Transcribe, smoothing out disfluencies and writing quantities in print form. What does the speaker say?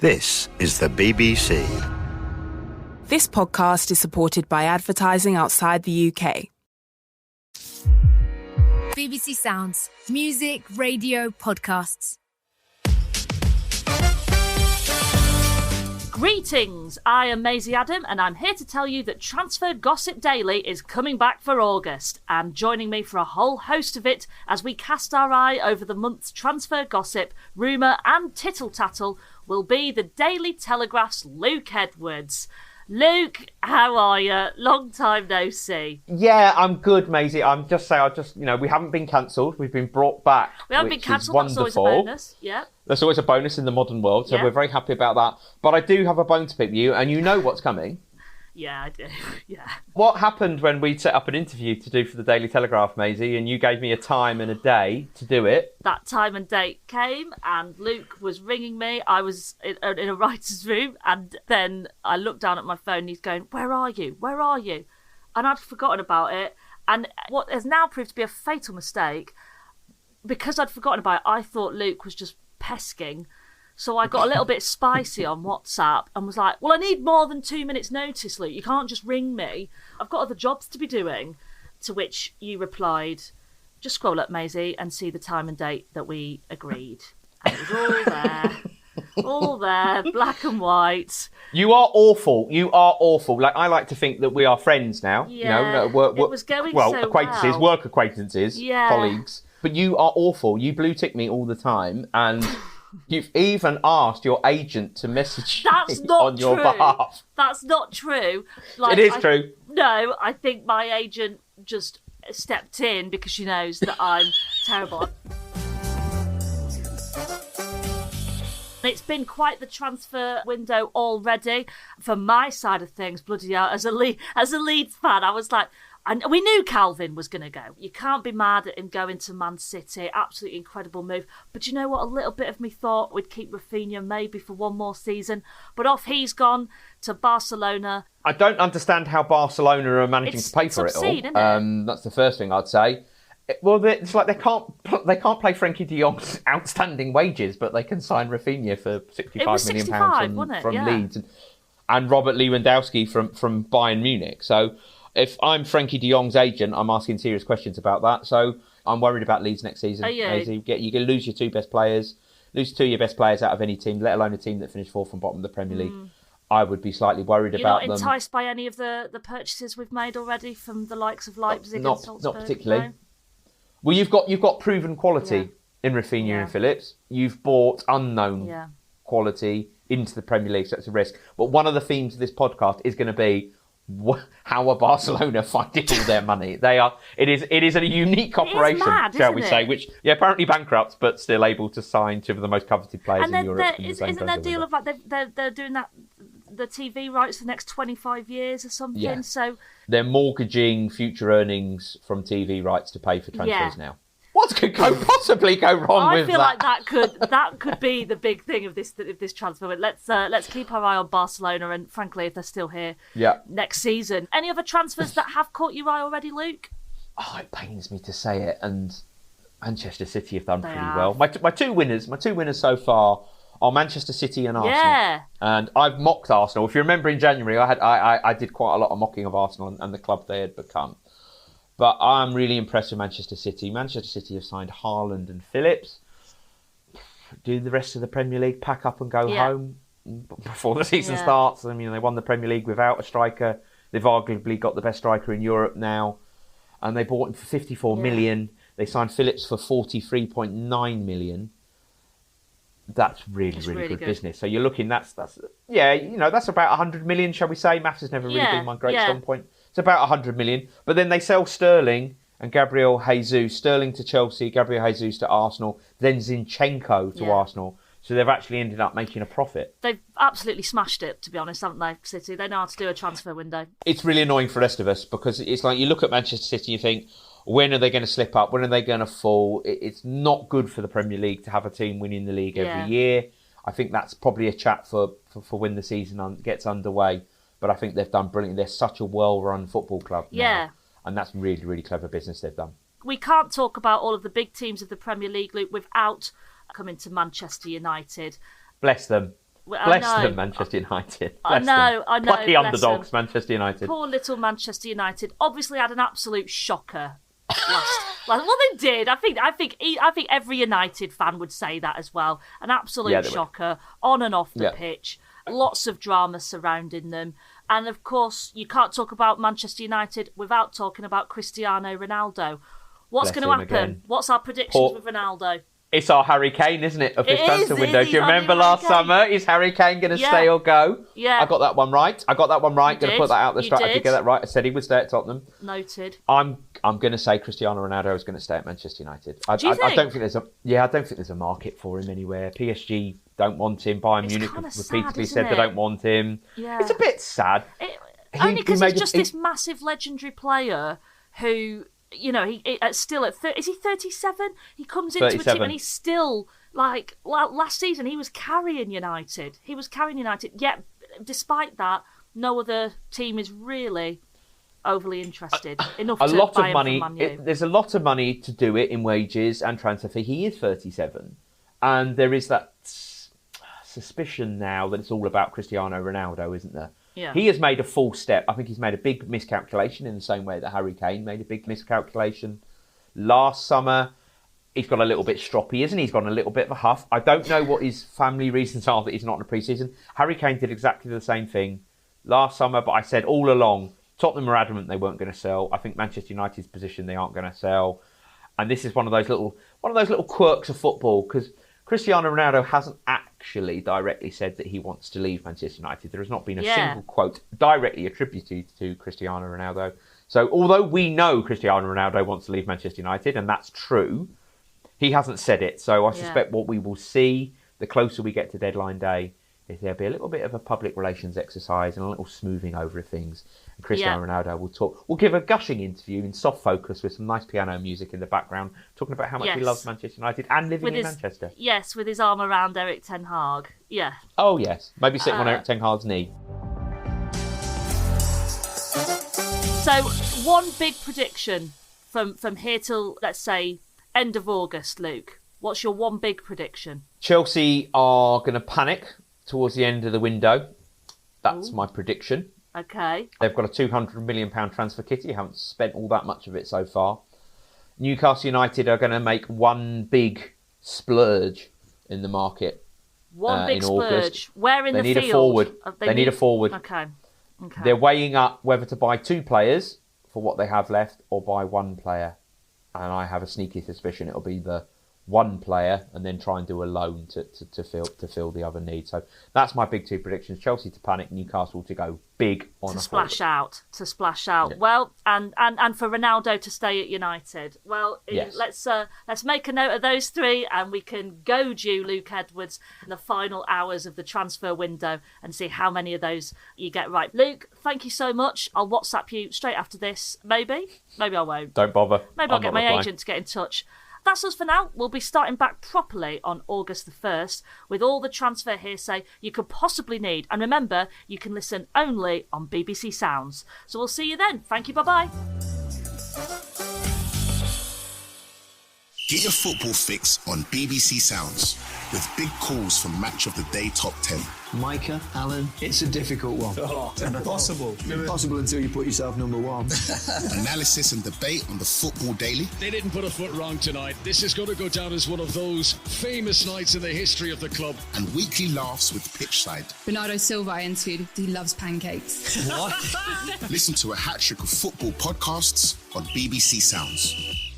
This is the BBC. This podcast is supported by advertising outside the UK. BBC Sounds. Music, radio, podcasts. Greetings, I am Maisie Adam and I'm here to tell you that Transfer Gossip Daily is coming back for August, and joining me for a whole host of it as we cast our eye over the month's transfer gossip, rumour and tittle-tattle will be the Daily Telegraph's Luke Edwards. Luke, how are you? Long time no see. Yeah, I'm good, Maisie. We haven't been cancelled. We've been brought back. We haven't been cancelled, that's always a bonus. Yeah. That's always a bonus in the modern world, so Yeah. we're very happy about that. But I do have a bone to pick with you, and you know what's coming. Yeah, I do. Yeah. What happened when we set up an interview to do for the Daily Telegraph, Maisie, and you gave me a time and a day to do it? That time and date came and Luke was ringing me. I was in a writer's room, and then I looked down at my phone and he's going, "Where are you? Where are you?" And I'd forgotten about it. And what has now proved to be a fatal mistake, because I'd forgotten about it, I thought Luke was just pesking. So I got a little bit spicy on WhatsApp and was like, "Well, I need more than 2 minutes notice, Luke. You can't just ring me. I've got other jobs to be doing." To which you replied, "Just scroll up, Maisie, and see the time and date that we agreed." And it was all there. All there, black and white. You are awful. You are awful. Like, I like to think that we are friends now. Yeah, it was going so acquaintances, well. work acquaintances, Yeah. colleagues. But you are awful. You blue tick me all the time, and you've even asked your agent to message That's me not on your true. behalf. That's not true. It is true. No, I think my agent just stepped in because she knows that I'm terrible. It's been quite the transfer window already. From my side of things, bloody hell, as a Leeds fan, I was like, and we knew Calvin was going to go. You can't be mad at him going to Man City. Absolutely incredible move. But you know what? A little bit of me thought we'd keep Rafinha maybe for one more season. But off he's gone to Barcelona. I don't understand how Barcelona are managing to pay for it all. obscene, isn't it? That's the first thing I'd say. It's like they can't pay Frankie de Jong's outstanding wages, but they can sign Rafinha for £65 million 65, wasn't it? from Yeah. Leeds and Robert Lewandowski from Bayern Munich. So if I'm Frankie de Jong's agent, I'm asking serious questions about that. So I'm worried about Leeds next season. Are you? You're going to lose your two best players, lose two of your best players out of any team, let alone a team that finished fourth from bottom of the Premier League. I would be slightly worried You're about not them. enticed by any of the purchases we've made already from the likes of Leipzig Not and Salzburg? particularly. No? Well, you've got proven quality in Rafinha Yeah. and Phillips. You've bought unknown Yeah. quality into the Premier League, so it's a risk. But one of the themes of this podcast is going to be how are Barcelona finding all their money? It is a unique operation, mad, shall we isn't say? it? Which apparently bankrupt, but still able to sign two of the most coveted players And in Europe. from the same isn't their transfer deal window. of like they're doing that the TV rights for the next 25 years or something? Yeah. So They're mortgaging future earnings from TV rights to pay for transfers Yeah. now. What could possibly go wrong I with feel that? like that could be the big thing of this transfer. Let's keep our eye on Barcelona, and frankly, if they're still here next season. Any other transfers that have caught your eye already, Luke? Oh, it pains me to say it, and Manchester City have done They pretty have. well. My two winners so far are Manchester City and Arsenal. Yeah. And I've mocked Arsenal. If you remember in January, I did quite a lot of mocking of Arsenal and the club they had become. But I'm really impressed with Manchester City. Manchester City have signed Haaland and Phillips. Do the rest of the Premier League pack up and go home before the season starts? I mean, they won the Premier League without a striker. They've arguably got the best striker in Europe now. And they bought him for 54 million. They signed Phillips for 43.9 million. That's really good business. So you're looking, that's about 100 million, shall we say? Maths has never really been my great strong point. It's about 100 million. But then they sell Sterling and Gabriel Jesus. Sterling to Chelsea, Gabriel Jesus to Arsenal, then Zinchenko to Arsenal. So they've actually ended up making a profit. They've absolutely smashed it, to be honest, haven't they, City? They know how to do a transfer window. It's really annoying for the rest of us because it's like you look at Manchester City and you think, when are they going to slip up? When are they going to fall? It's not good for the Premier League to have a team winning the league every year. I think that's probably a chat for when the season gets underway. But I think they've done brilliant. They're such a well-run football club now. Yeah. And that's really, really clever business they've done. We can't talk about all of the big teams of the Premier League, Luke, without coming to Manchester United. Bless them. Bless them, Manchester United. I know. Plucky bless underdogs, them. Manchester United. Poor little Manchester United obviously had an absolute shocker last. Well, they did. I think every United fan would say that as well. An absolute shocker on and off the pitch. Lots of drama surrounding them. And of course, you can't talk about Manchester United without talking about Cristiano Ronaldo. What's going to happen? Again. What's our predictions with Ronaldo? It's our Harry Kane, isn't it, of this transfer window? Do you remember Harry last Kane. summer? Is Harry Kane going to stay or go? Yeah. I got that one right. Going to put that out the You strike. I did. did get that right. I said he would stay at Tottenham. Noted. I'm going to say Cristiano Ronaldo is going to stay at Manchester United. Do you think? I don't think there's a market for him anywhere. PSG don't want him. Bayern Munich have repeatedly said they don't want him. Yeah. It's a bit sad. Only because he's just this massive legendary player who, you know, he still at is he 37? He comes into 37. a team and he's still like last season he was carrying United. Yet, despite that, no other team is really overly interested enough a to lot buy of money. him from Man U. There's a lot of money to do it in wages and transfer fee. He is 37, and there is that suspicion now that it's all about Cristiano Ronaldo, isn't there? Yeah. He has made a full step. I think he's made a big miscalculation in the same way that Harry Kane made a big miscalculation last summer. He's got a little bit stroppy, isn't he? He's got a little bit of a huff. I don't know what his family reasons are that he's not in the pre-season. Harry Kane did exactly the same thing last summer, but I said all along, Tottenham were adamant they weren't going to sell. I think Manchester United's position, they aren't going to sell. And this is one of those little quirks of football, because Cristiano Ronaldo hasn't actually directly said that he wants to leave Manchester United. There has not been a single quote directly attributed to Cristiano Ronaldo. So although we know Cristiano Ronaldo wants to leave Manchester United, and that's true, he hasn't said it. So I suspect what we will see the closer we get to deadline day is there'll be a little bit of a public relations exercise and a little smoothing over of things. And Cristiano Ronaldo will give a gushing interview in soft focus with some nice piano music in the background, talking about how much he loves Manchester United and living in Manchester. Yes, with his arm around Erik ten Hag. Yeah. Oh, yes. Maybe sitting on Erik ten Hag's knee. So, one big prediction from here till, let's say, end of August, Luke. What's your one big prediction? Chelsea are going to panic towards the end of the window. That's my prediction. Okay. They've got a £200 million transfer kitty. Haven't spent all that much of it so far. Newcastle United are going to make one big splurge in the market. One big in splurge. August. Where in they the need field? A forward. They need a forward. Okay. They're weighing up whether to buy two players for what they have left or buy one player. And I have a sneaky suspicion it'll be the one player and then try and do a loan to fill the other need. So that's my big two predictions. Chelsea to panic, Newcastle to go big on to a splash forward. out. Yeah. Well, and for Ronaldo to stay at United. Well, let's make a note of those three, and we can goad you, Luke Edwards, in the final hours of the transfer window and see how many of those you get right. Luke, thank you so much. I'll WhatsApp you straight after this. Maybe I won't. Don't bother. Maybe I'll get my agent to get in touch. That's us for now. We'll be starting back properly on August the 1st with all the transfer hearsay you could possibly need. And remember, you can listen only on BBC Sounds. So we'll see you then. Thank you. Bye-bye. Get your football fix on BBC Sounds with big calls from Match of the Day Top 10. Micah, Alan, it's a difficult one. Impossible. Impossible until you put yourself number one. Analysis and debate on the Football Daily. They didn't put a foot wrong tonight. This is going to go down as one of those famous nights in the history of the club. And weekly laughs with Pitchside. Bernardo Silva I interviewed. He loves pancakes. Listen to a hat-trick of football podcasts on BBC Sounds.